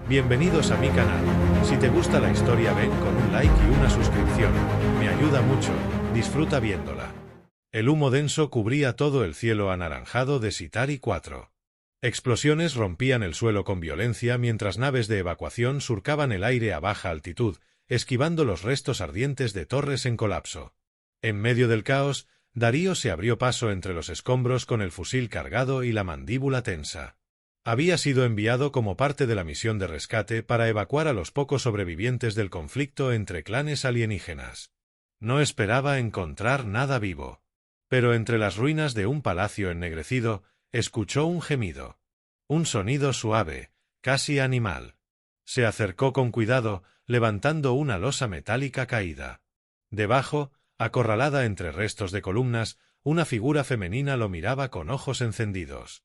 Bienvenidos a mi canal. Si te gusta la historia ven con un like y una suscripción. Me ayuda mucho. Disfruta viéndola. El humo denso cubría todo el cielo anaranjado de Sitari 4. Explosiones rompían el suelo con violencia mientras naves de evacuación surcaban el aire a baja altitud, esquivando los restos ardientes de torres en colapso. En medio del caos, Darío se abrió paso entre los escombros con el fusil cargado y la mandíbula tensa. Había sido enviado como parte de la misión de rescate para evacuar a los pocos sobrevivientes del conflicto entre clanes alienígenas. No esperaba encontrar nada vivo. Pero entre las ruinas de un palacio ennegrecido, escuchó un gemido. Un sonido suave, casi animal. Se acercó con cuidado, levantando una losa metálica caída. Debajo, acorralada entre restos de columnas, una figura femenina lo miraba con ojos encendidos.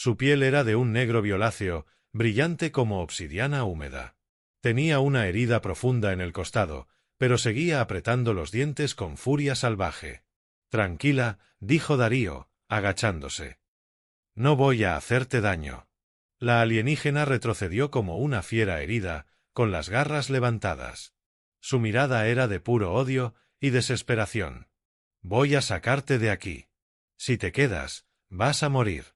Su piel era de un negro violáceo, brillante como obsidiana húmeda. Tenía una herida profunda en el costado, pero seguía apretando los dientes con furia salvaje. «Tranquila», dijo Darío, agachándose. «No voy a hacerte daño». La alienígena retrocedió como una fiera herida, con las garras levantadas. Su mirada era de puro odio y desesperación. «Voy a sacarte de aquí. Si te quedas, vas a morir».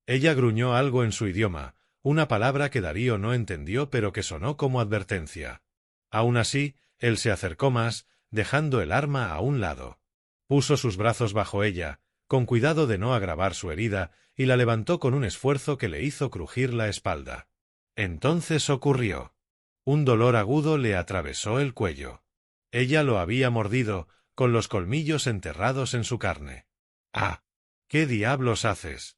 Ella gruñó algo en su idioma, una palabra que Darío no entendió pero que sonó como advertencia. Aún así, él se acercó más, dejando el arma a un lado. Puso sus brazos bajo ella, con cuidado de no agravar su herida, y la levantó con un esfuerzo que le hizo crujir la espalda. Entonces ocurrió. Un dolor agudo le atravesó el cuello. Ella lo había mordido, con los colmillos enterrados en su carne. «¡Ah! ¿Qué diablos haces?»,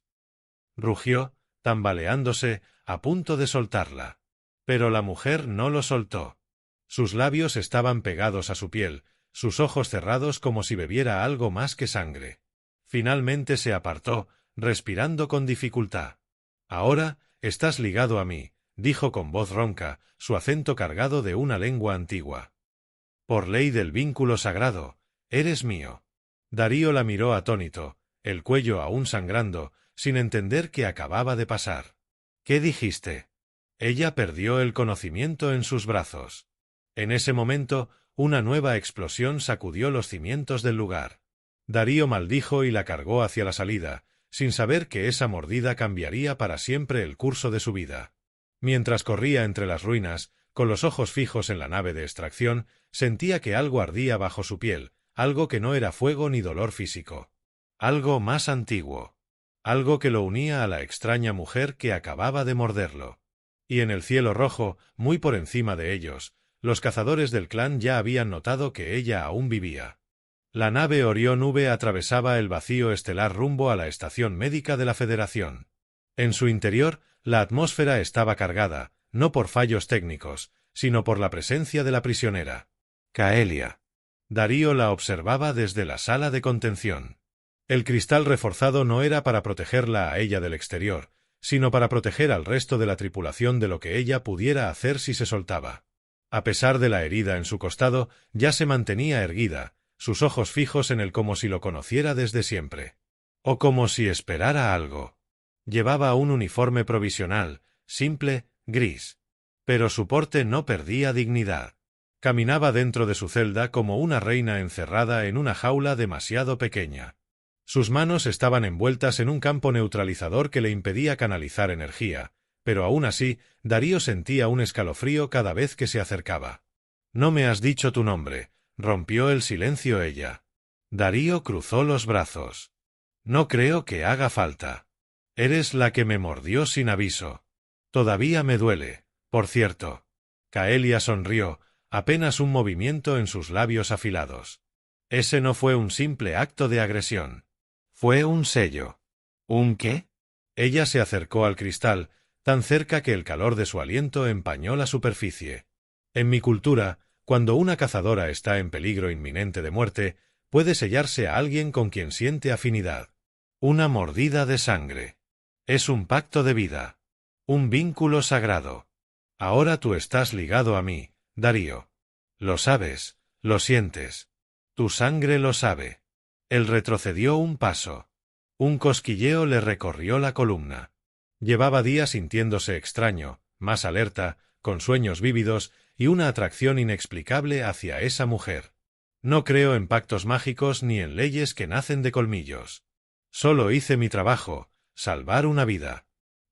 rugió, tambaleándose, a punto de soltarla. Pero la mujer no lo soltó. Sus labios estaban pegados a su piel, sus ojos cerrados como si bebiera algo más que sangre. Finalmente se apartó, respirando con dificultad. «Ahora, estás ligado a mí», dijo con voz ronca, su acento cargado de una lengua antigua. «Por ley del vínculo sagrado, eres mío». Darío la miró atónito, el cuello aún sangrando, sin entender qué acababa de pasar. «¿Qué dijiste?». Ella perdió el conocimiento en sus brazos. En ese momento, una nueva explosión sacudió los cimientos del lugar. Darío maldijo y la cargó hacia la salida, sin saber que esa mordida cambiaría para siempre el curso de su vida. Mientras corría entre las ruinas, con los ojos fijos en la nave de extracción, sentía que algo ardía bajo su piel, algo que no era fuego ni dolor físico. Algo más antiguo. Algo que lo unía a la extraña mujer que acababa de morderlo. Y en el cielo rojo, muy por encima de ellos, los cazadores del clan ya habían notado que ella aún vivía. La nave Orión V atravesaba el vacío estelar rumbo a la estación médica de la Federación. En su interior, la atmósfera estaba cargada, no por fallos técnicos, sino por la presencia de la prisionera. Kaelia. Darío la observaba desde la sala de contención. El cristal reforzado no era para protegerla a ella del exterior, sino para proteger al resto de la tripulación de lo que ella pudiera hacer si se soltaba. A pesar de la herida en su costado, ya se mantenía erguida, sus ojos fijos en él como si lo conociera desde siempre. O como si esperara algo. Llevaba un uniforme provisional, simple, gris. Pero su porte no perdía dignidad. Caminaba dentro de su celda como una reina encerrada en una jaula demasiado pequeña. Sus manos estaban envueltas en un campo neutralizador que le impedía canalizar energía, pero aún así, Darío sentía un escalofrío cada vez que se acercaba. «No me has dicho tu nombre», rompió el silencio ella. Darío cruzó los brazos. «No creo que haga falta. Eres la que me mordió sin aviso. Todavía me duele, por cierto». Kaelia sonrió, apenas un movimiento en sus labios afilados. Ese no fue un simple acto de agresión. Fue un sello. ¿Un qué? Ella se acercó al cristal, tan cerca que el calor de su aliento empañó la superficie. En mi cultura, cuando una cazadora está en peligro inminente de muerte, puede sellarse a alguien con quien siente afinidad. Una mordida de sangre. Es un pacto de vida. Un vínculo sagrado. Ahora tú estás ligado a mí, Darío. Lo sabes, lo sientes. Tu sangre lo sabe. Él retrocedió un paso. Un cosquilleo le recorrió la columna. Llevaba días sintiéndose extraño, más alerta, con sueños vívidos y una atracción inexplicable hacia esa mujer. No creo en pactos mágicos ni en leyes que nacen de colmillos. Solo hice mi trabajo, salvar una vida.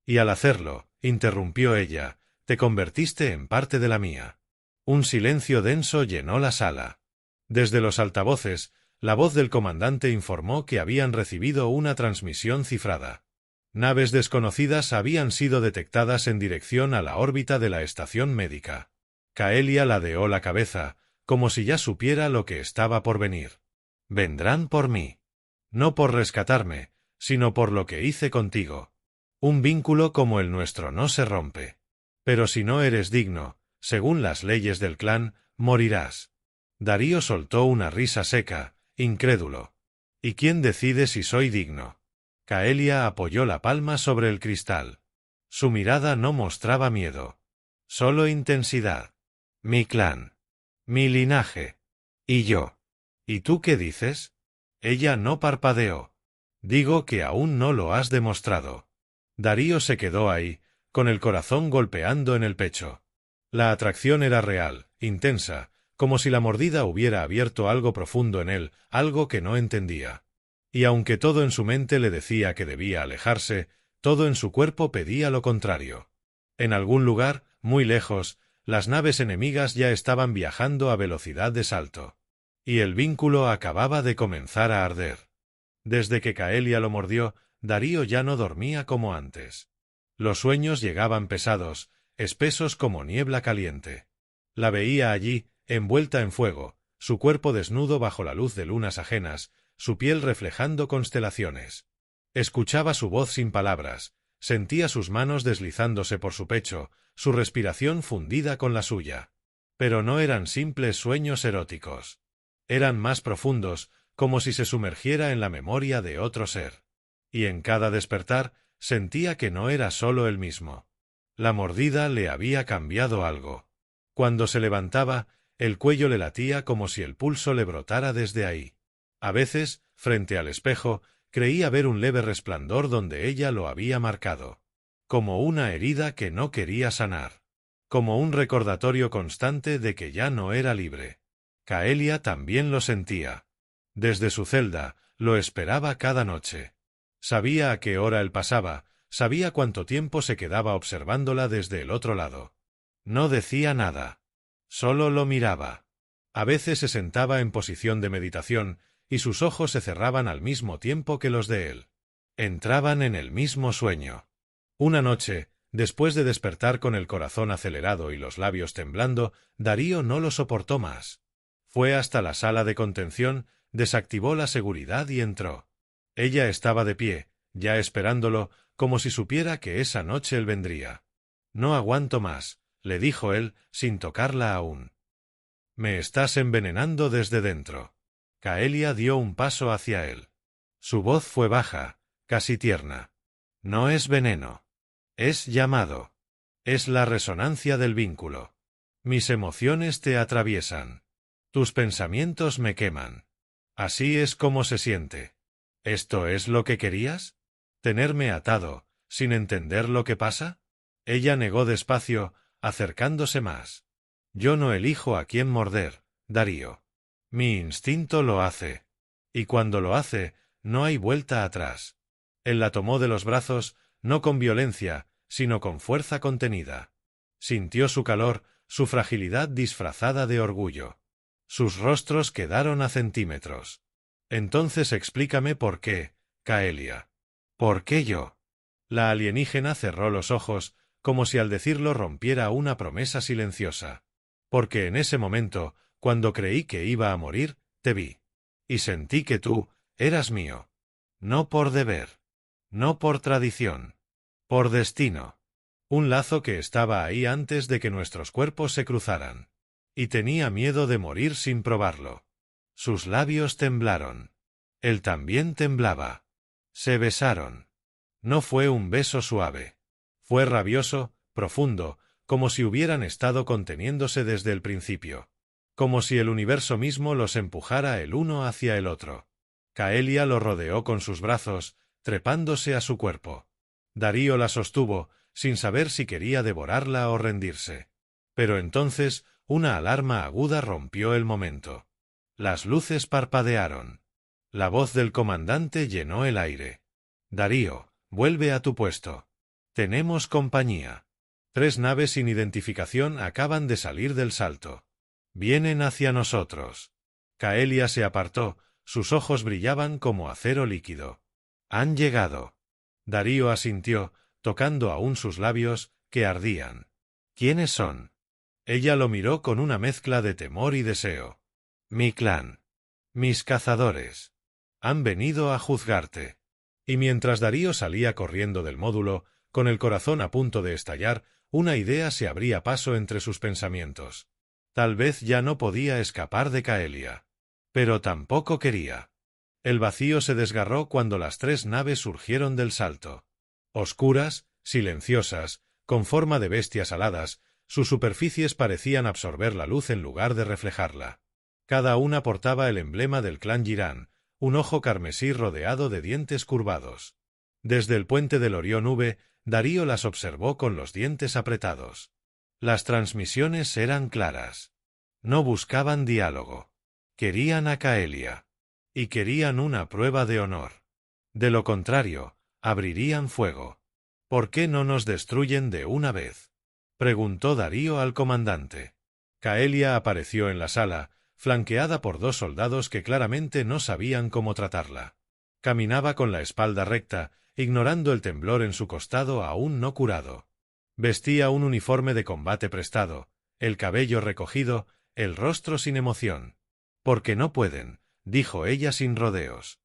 Y al hacerlo, interrumpió ella, te convertiste en parte de la mía. Un silencio denso llenó la sala. Desde los altavoces, la voz del comandante informó que habían recibido una transmisión cifrada. Naves desconocidas habían sido detectadas en dirección a la órbita de la estación médica. Kaelia ladeó la cabeza, como si ya supiera lo que estaba por venir. Vendrán por mí. No por rescatarme, sino por lo que hice contigo. Un vínculo como el nuestro no se rompe. Pero si no eres digno, según las leyes del clan, morirás. Darío soltó una risa seca, incrédulo. ¿Y quién decide si soy digno? Kaelia apoyó la palma sobre el cristal. Su mirada no mostraba miedo. Solo intensidad. Mi clan. Mi linaje. Y yo. ¿Y tú qué dices? Ella no parpadeó. Digo que aún no lo has demostrado. Darío se quedó ahí, con el corazón golpeando en el pecho. La atracción era real, intensa, como si la mordida hubiera abierto algo profundo en él, algo que no entendía. Y aunque todo en su mente le decía que debía alejarse, todo en su cuerpo pedía lo contrario. En algún lugar, muy lejos, las naves enemigas ya estaban viajando a velocidad de salto. Y el vínculo acababa de comenzar a arder. Desde que Kaelia lo mordió, Darío ya no dormía como antes. Los sueños llegaban pesados, espesos como niebla caliente. La veía allí, envuelta en fuego, su cuerpo desnudo bajo la luz de lunas ajenas, su piel reflejando constelaciones. Escuchaba su voz sin palabras, sentía sus manos deslizándose por su pecho, su respiración fundida con la suya. Pero no eran simples sueños eróticos. Eran más profundos, como si se sumergiera en la memoria de otro ser. Y en cada despertar, sentía que no era solo el mismo. La mordida le había cambiado algo. Cuando se levantaba, el cuello le latía como si el pulso le brotara desde ahí. A veces, frente al espejo, creía ver un leve resplandor donde ella lo había marcado. Como una herida que no quería sanar. Como un recordatorio constante de que ya no era libre. Kaelia también lo sentía. Desde su celda, lo esperaba cada noche. Sabía a qué hora él pasaba, sabía cuánto tiempo se quedaba observándola desde el otro lado. No decía nada. Solo lo miraba. A veces se sentaba en posición de meditación, y sus ojos se cerraban al mismo tiempo que los de él. Entraban en el mismo sueño. Una noche, después de despertar con el corazón acelerado y los labios temblando, Darío no lo soportó más. Fue hasta la sala de contención, desactivó la seguridad y entró. Ella estaba de pie, ya esperándolo, como si supiera que esa noche él vendría. No aguanto más, le dijo él, sin tocarla aún. Me estás envenenando desde dentro. Kaelia dio un paso hacia él. Su voz fue baja, casi tierna. No es veneno. Es llamado. Es la resonancia del vínculo. Mis emociones te atraviesan. Tus pensamientos me queman. Así es como se siente. ¿Esto es lo que querías? ¿Tenerme atado, sin entender lo que pasa? Ella negó despacio, acercándose más. Yo no elijo a quién morder, Darío. Mi instinto lo hace. Y cuando lo hace, no hay vuelta atrás. Él la tomó de los brazos, no con violencia, sino con fuerza contenida. Sintió su calor, su fragilidad disfrazada de orgullo. Sus rostros quedaron a centímetros. Entonces explícame por qué, Kaelia. ¿Por qué yo? La alienígena cerró los ojos, como si al decirlo rompiera una promesa silenciosa. Porque en ese momento, cuando creí que iba a morir, te vi. Y sentí que tú eras mío. No por deber. No por tradición. Por destino. Un lazo que estaba ahí antes de que nuestros cuerpos se cruzaran. Y tenía miedo de morir sin probarlo. Sus labios temblaron. Él también temblaba. Se besaron. No fue un beso suave. Fue rabioso, profundo, como si hubieran estado conteniéndose desde el principio. Como si el universo mismo los empujara el uno hacia el otro. Kaelia lo rodeó con sus brazos, trepándose a su cuerpo. Darío la sostuvo, sin saber si quería devorarla o rendirse. Pero entonces una alarma aguda rompió el momento. Las luces parpadearon. La voz del comandante llenó el aire. Darío, vuelve a tu puesto. Tenemos compañía. 3 naves sin identificación acaban de salir del salto. Vienen hacia nosotros. Kaelia se apartó, sus ojos brillaban como acero líquido. Han llegado. Darío asintió, tocando aún sus labios, que ardían. ¿Quiénes son? Ella lo miró con una mezcla de temor y deseo. Mi clan. Mis cazadores. Han venido a juzgarte. Y mientras Darío salía corriendo del módulo, con el corazón a punto de estallar, una idea se abría paso entre sus pensamientos. Tal vez ya no podía escapar de Kaelia. Pero tampoco quería. El vacío se desgarró cuando las 3 naves surgieron del salto. Oscuras, silenciosas, con forma de bestias aladas, sus superficies parecían absorber la luz en lugar de reflejarla. Cada una portaba el emblema del clan Girán, un ojo carmesí rodeado de dientes curvados. Desde el puente del Orión V, Darío las observó con los dientes apretados. Las transmisiones eran claras. No buscaban diálogo. Querían a Kaelia. Y querían una prueba de honor. De lo contrario, abrirían fuego. ¿Por qué no nos destruyen de una vez?, preguntó Darío al comandante. Kaelia apareció en la sala, flanqueada por 2 soldados que claramente no sabían cómo tratarla. Caminaba con la espalda recta, ignorando el temblor en su costado aún no curado. Vestía un uniforme de combate prestado, el cabello recogido, el rostro sin emoción. Porque no pueden, dijo ella sin rodeos.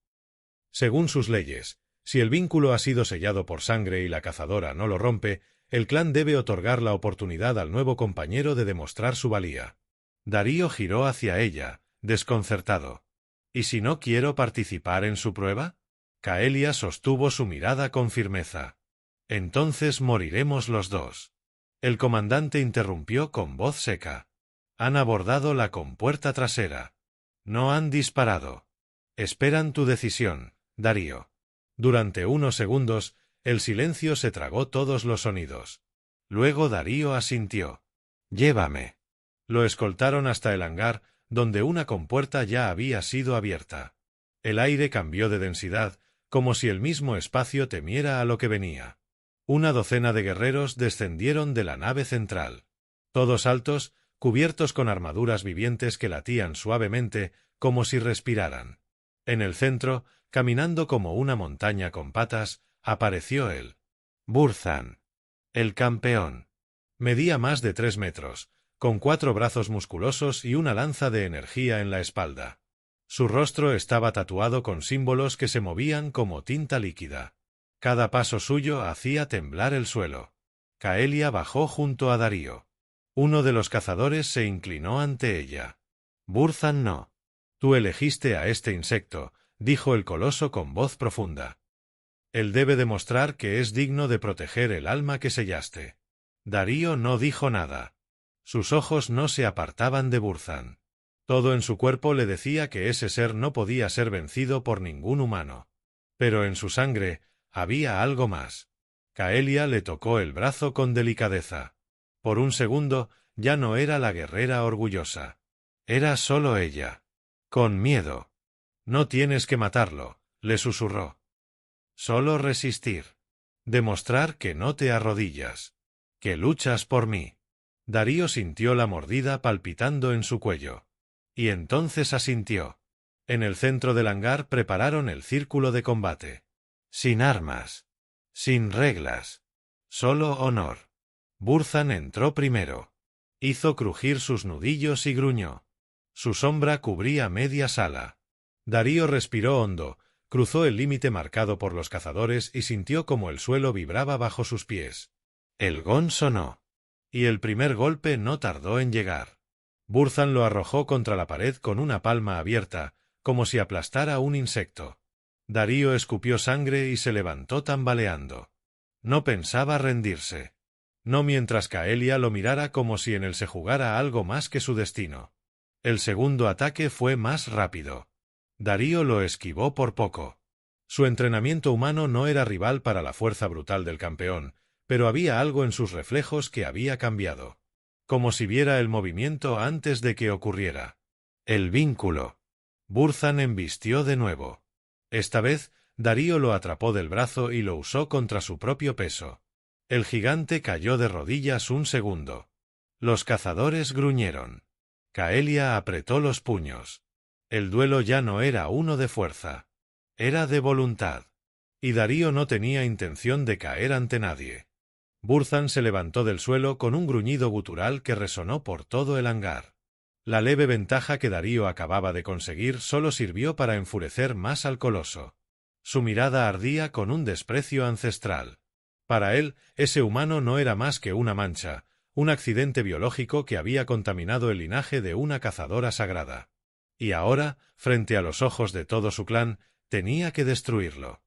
Según sus leyes, si el vínculo ha sido sellado por sangre y la cazadora no lo rompe, el clan debe otorgar la oportunidad al nuevo compañero de demostrar su valía. Darío giró hacia ella, desconcertado. ¿Y si no quiero participar en su prueba? Kaelia sostuvo su mirada con firmeza. Entonces moriremos los 2. El comandante interrumpió con voz seca. Han abordado la compuerta trasera. No han disparado. Esperan tu decisión, Darío. Durante unos segundos, el silencio se tragó todos los sonidos. Luego Darío asintió. Llévame. Lo escoltaron hasta el hangar, donde una compuerta ya había sido abierta. El aire cambió de densidad, como si el mismo espacio temiera a lo que venía. Una docena de guerreros descendieron de la nave central. Todos altos, cubiertos con armaduras vivientes que latían suavemente, como si respiraran. En el centro, caminando como una montaña con patas, apareció él. Burzan. El campeón. Medía más de 3 metros, con 4 brazos musculosos y una lanza de energía en la espalda. Su rostro estaba tatuado con símbolos que se movían como tinta líquida. Cada paso suyo hacía temblar el suelo. Kaelia bajó junto a Darío. Uno de los cazadores se inclinó ante ella. Burzan no. Tú elegiste a este insecto, dijo el coloso con voz profunda. Él debe demostrar que es digno de proteger el alma que sellaste. Darío no dijo nada. Sus ojos no se apartaban de Burzan. Todo en su cuerpo le decía que ese ser no podía ser vencido por ningún humano. Pero en su sangre había algo más. Kaelia le tocó el brazo con delicadeza. Por un segundo ya no era la guerrera orgullosa. Era solo ella. Con miedo. No tienes que matarlo, le susurró. Solo resistir. Demostrar que no te arrodillas. Que luchas por mí. Darío sintió la mordida palpitando en su cuello. Y entonces asintió. En el centro del hangar prepararon el círculo de combate. Sin armas. Sin reglas. Solo honor. Burzan entró primero. Hizo crujir sus nudillos y gruñó. Su sombra cubría media sala. Darío respiró hondo, cruzó el límite marcado por los cazadores y sintió como el suelo vibraba bajo sus pies. El gong sonó. Y el primer golpe no tardó en llegar. Burzan lo arrojó contra la pared con una palma abierta, como si aplastara un insecto. Darío escupió sangre y se levantó tambaleando. No pensaba rendirse. No mientras Kaelia lo mirara como si en él se jugara algo más que su destino. El segundo ataque fue más rápido. Darío lo esquivó por poco. Su entrenamiento humano no era rival para la fuerza brutal del campeón, pero había algo en sus reflejos que había cambiado. como si viera el movimiento antes de que ocurriera. El vínculo. Burzan embistió de nuevo. Esta vez, Darío lo atrapó del brazo y lo usó contra su propio peso. El gigante cayó de rodillas un segundo. Los cazadores gruñeron. Caelia apretó los puños. El duelo ya no era uno de fuerza. Era de voluntad. Y Darío no tenía intención de caer ante nadie. Burzan se levantó del suelo con un gruñido gutural que resonó por todo el hangar. La leve ventaja que Darío acababa de conseguir solo sirvió para enfurecer más al coloso. Su mirada ardía con un desprecio ancestral. Para él, ese humano no era más que una mancha, un accidente biológico que había contaminado el linaje de una cazadora sagrada. Y ahora, frente a los ojos de todo su clan, tenía que destruirlo.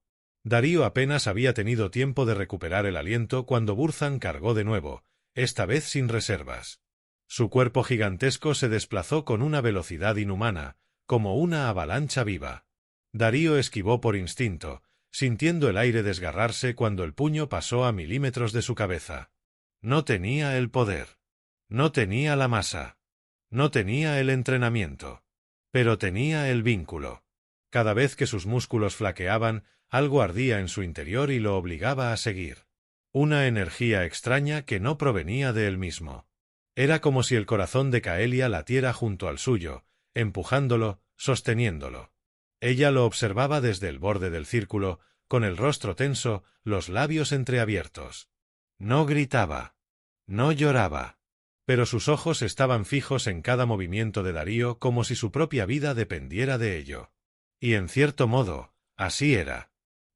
Darío apenas había tenido tiempo de recuperar el aliento cuando Burzan cargó de nuevo, esta vez sin reservas. Su cuerpo gigantesco se desplazó con una velocidad inhumana, como una avalancha viva. Darío esquivó por instinto, sintiendo el aire desgarrarse cuando el puño pasó a milímetros de su cabeza. No tenía el poder. No tenía la masa. No tenía el entrenamiento. Pero tenía el vínculo. Cada vez que sus músculos flaqueaban, algo ardía en su interior y lo obligaba a seguir. Una energía extraña que no provenía de él mismo. Era como si el corazón de Caelia latiera junto al suyo, empujándolo, sosteniéndolo. Ella lo observaba desde el borde del círculo, con el rostro tenso, los labios entreabiertos. No gritaba. No lloraba. Pero sus ojos estaban fijos en cada movimiento de Darío como si su propia vida dependiera de ello. Y en cierto modo, así era.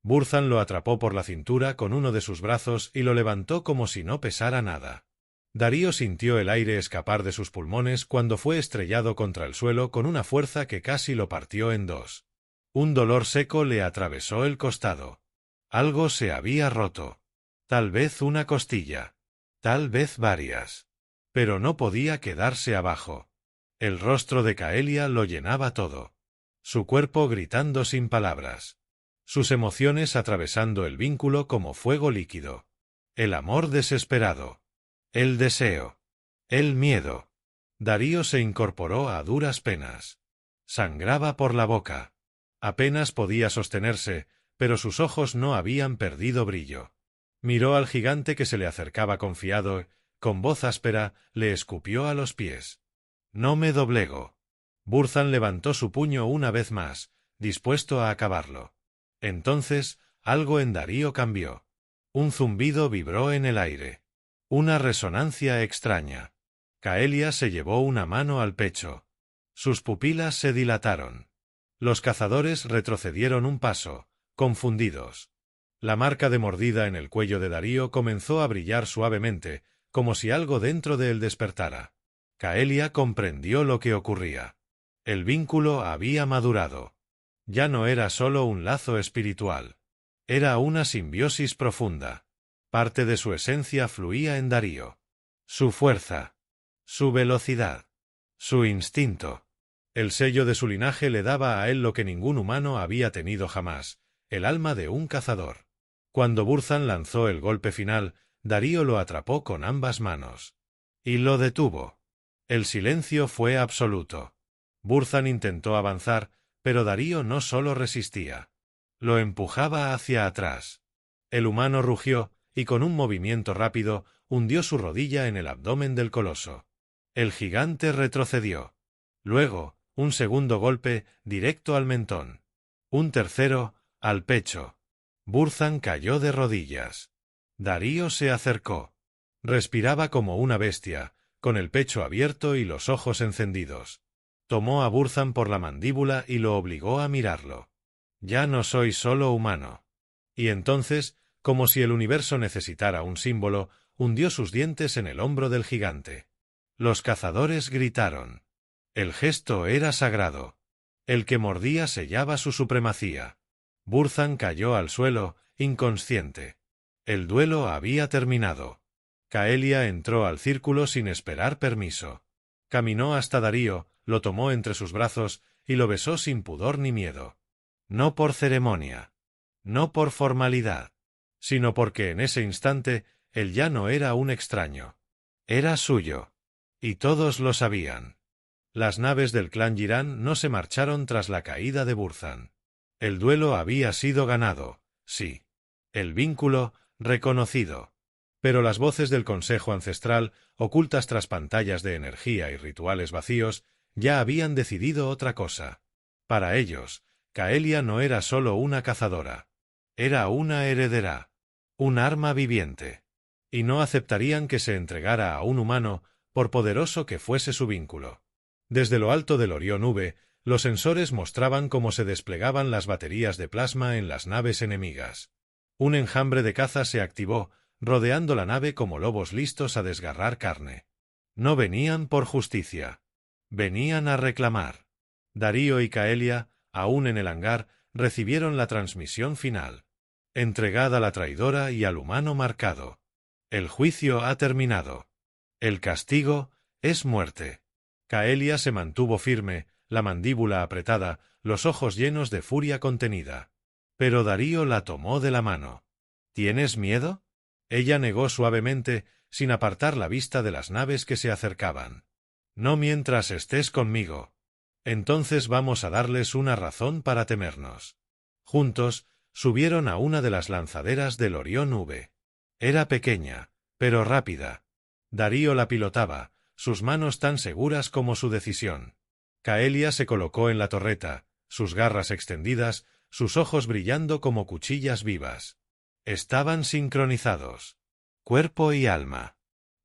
Burzan lo atrapó por la cintura con uno de sus brazos y lo levantó como si no pesara nada. Darío sintió el aire escapar de sus pulmones cuando fue estrellado contra el suelo con una fuerza que casi lo partió en dos. Un dolor seco le atravesó el costado. Algo se había roto. Tal vez una costilla. Tal vez varias. Pero no podía quedarse abajo. El rostro de Caelia lo llenaba todo. Su cuerpo gritando sin palabras. Sus emociones atravesando el vínculo como fuego líquido. El amor desesperado. El deseo. El miedo. Darío se incorporó a duras penas. Sangraba por la boca. Apenas podía sostenerse, pero sus ojos no habían perdido brillo. Miró al gigante que se le acercaba confiado, con voz áspera, le escupió a los pies. No me doblego. Burzan levantó su puño una vez más, dispuesto a acabarlo. Entonces, algo en Darío cambió. Un zumbido vibró en el aire. Una resonancia extraña. Caelia se llevó una mano al pecho. Sus pupilas se dilataron. Los cazadores retrocedieron un paso, confundidos. La marca de mordida en el cuello de Darío comenzó a brillar suavemente, como si algo dentro de él despertara. Caelia comprendió lo que ocurría. El vínculo había madurado. Ya no era solo un lazo espiritual. Era una simbiosis profunda. Parte de su esencia fluía en Darío. Su fuerza. Su velocidad. Su instinto. El sello de su linaje le daba a él lo que ningún humano había tenido jamás, el alma de un cazador. Cuando Burzan lanzó el golpe final, Darío lo atrapó con ambas manos. Y lo detuvo. El silencio fue absoluto. Burzan intentó avanzar, pero Darío no solo resistía. Lo empujaba hacia atrás. El humano rugió, y con un movimiento rápido, hundió su rodilla en el abdomen del coloso. El gigante retrocedió. Luego, un segundo golpe, directo al mentón. Un tercero, al pecho. Burzan cayó de rodillas. Darío se acercó. Respiraba como una bestia, con el pecho abierto y los ojos encendidos. Tomó a Burzan por la mandíbula y lo obligó a mirarlo. Ya no soy solo humano. Y entonces, como si el universo necesitara un símbolo, hundió sus dientes en el hombro del gigante. Los cazadores gritaron. El gesto era sagrado. El que mordía sellaba su supremacía. Burzan cayó al suelo, inconsciente. El duelo había terminado. Caelia entró al círculo sin esperar permiso. Caminó hasta Darío, lo tomó entre sus brazos y lo besó sin pudor ni miedo. No por ceremonia. No por formalidad. Sino porque en ese instante él ya no era un extraño. Era suyo. Y todos lo sabían. Las naves del clan Girán no se marcharon tras la caída de Burzan. El duelo había sido ganado, sí. El vínculo, reconocido. Pero las voces del Consejo Ancestral, ocultas tras pantallas de energía y rituales vacíos, ya habían decidido otra cosa. Para ellos, Kaelia no era solo una cazadora. Era una heredera. Un arma viviente. Y no aceptarían que se entregara a un humano, por poderoso que fuese su vínculo. Desde lo alto del Orión V, los sensores mostraban cómo se desplegaban las baterías de plasma en las naves enemigas. Un enjambre de caza se activó, rodeando la nave como lobos listos a desgarrar carne. No venían por justicia. Venían a reclamar. Darío y Kaelia, aún en el hangar, recibieron la transmisión final. Entregad a la traidora y al humano marcado. El juicio ha terminado. El castigo es muerte. Kaelia se mantuvo firme, la mandíbula apretada, los ojos llenos de furia contenida. Pero Darío la tomó de la mano. ¿Tienes miedo? Ella negó suavemente, sin apartar la vista de las naves que se acercaban. No mientras estés conmigo. Entonces vamos a darles una razón para temernos. Juntos, subieron a una de las lanzaderas del Orión V. Era pequeña, pero rápida. Darío la pilotaba, sus manos tan seguras como su decisión. Kaelia se colocó en la torreta, sus garras extendidas, sus ojos brillando como cuchillas vivas. Estaban sincronizados. Cuerpo y alma.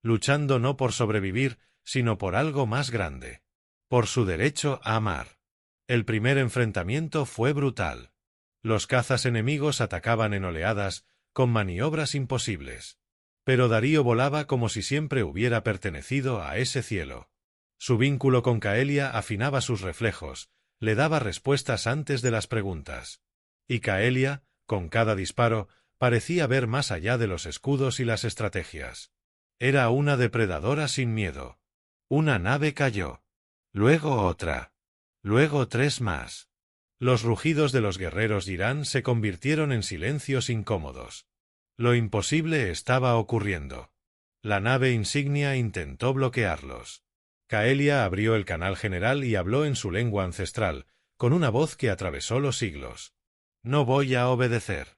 Luchando no por sobrevivir, sino por algo más grande. Por su derecho a amar. El primer enfrentamiento fue brutal. Los cazas enemigos atacaban en oleadas, con maniobras imposibles. Pero Darío volaba como si siempre hubiera pertenecido a ese cielo. Su vínculo con Kaelia afinaba sus reflejos, le daba respuestas antes de las preguntas. Y Kaelia, con cada disparo, parecía ver más allá de los escudos y las estrategias. Era una depredadora sin miedo. Una nave cayó. Luego otra. Luego 3 más. Los rugidos de los guerreros Girán se convirtieron en silencios incómodos. Lo imposible estaba ocurriendo. La nave insignia intentó bloquearlos. Kaelia abrió el canal general y habló en su lengua ancestral, con una voz que atravesó los siglos. No voy a obedecer.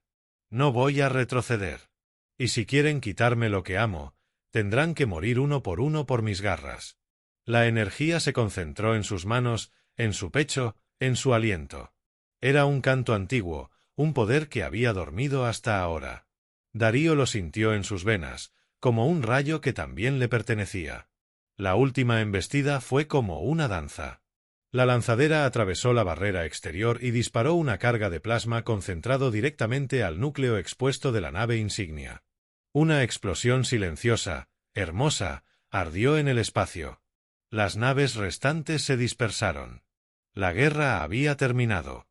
No voy a retroceder. Y si quieren quitarme lo que amo, tendrán que morir uno por mis garras. La energía se concentró en sus manos, en su pecho, en su aliento. Era un canto antiguo, un poder que había dormido hasta ahora. Darío lo sintió en sus venas, como un rayo que también le pertenecía. La última embestida fue como una danza. La lanzadera atravesó la barrera exterior y disparó una carga de plasma concentrado directamente al núcleo expuesto de la nave insignia. Una explosión silenciosa, hermosa, ardió en el espacio. Las naves restantes se dispersaron. La guerra había terminado.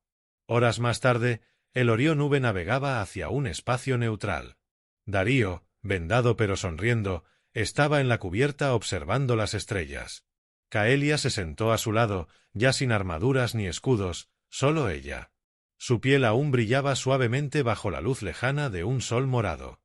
Horas más tarde, el Orión V navegaba hacia un espacio neutral. Darío, vendado pero sonriendo, estaba en la cubierta observando las estrellas. Kaelia se sentó a su lado, ya sin armaduras ni escudos, solo ella. Su piel aún brillaba suavemente bajo la luz lejana de un sol morado.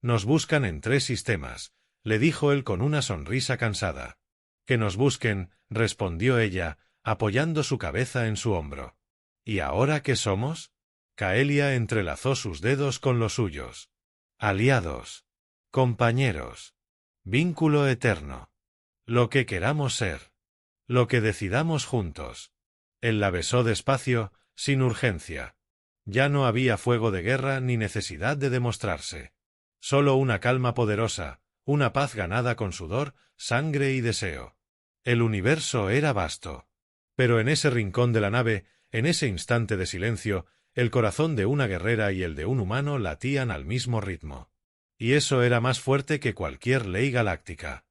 Nos buscan en 3 sistemas, le dijo él con una sonrisa cansada. Que nos busquen, respondió ella, apoyando su cabeza en su hombro. ¿Y ahora qué somos? Kaelia entrelazó sus dedos con los suyos. Aliados. Compañeros. Vínculo eterno. Lo que queramos ser. Lo que decidamos juntos. Él la besó despacio, sin urgencia. Ya no había fuego de guerra ni necesidad de demostrarse. Solo una calma poderosa, una paz ganada con sudor, sangre y deseo. El universo era vasto. Pero en ese rincón de la nave, en ese instante de silencio, el corazón de una guerrera y el de un humano latían al mismo ritmo. Y eso era más fuerte que cualquier ley galáctica.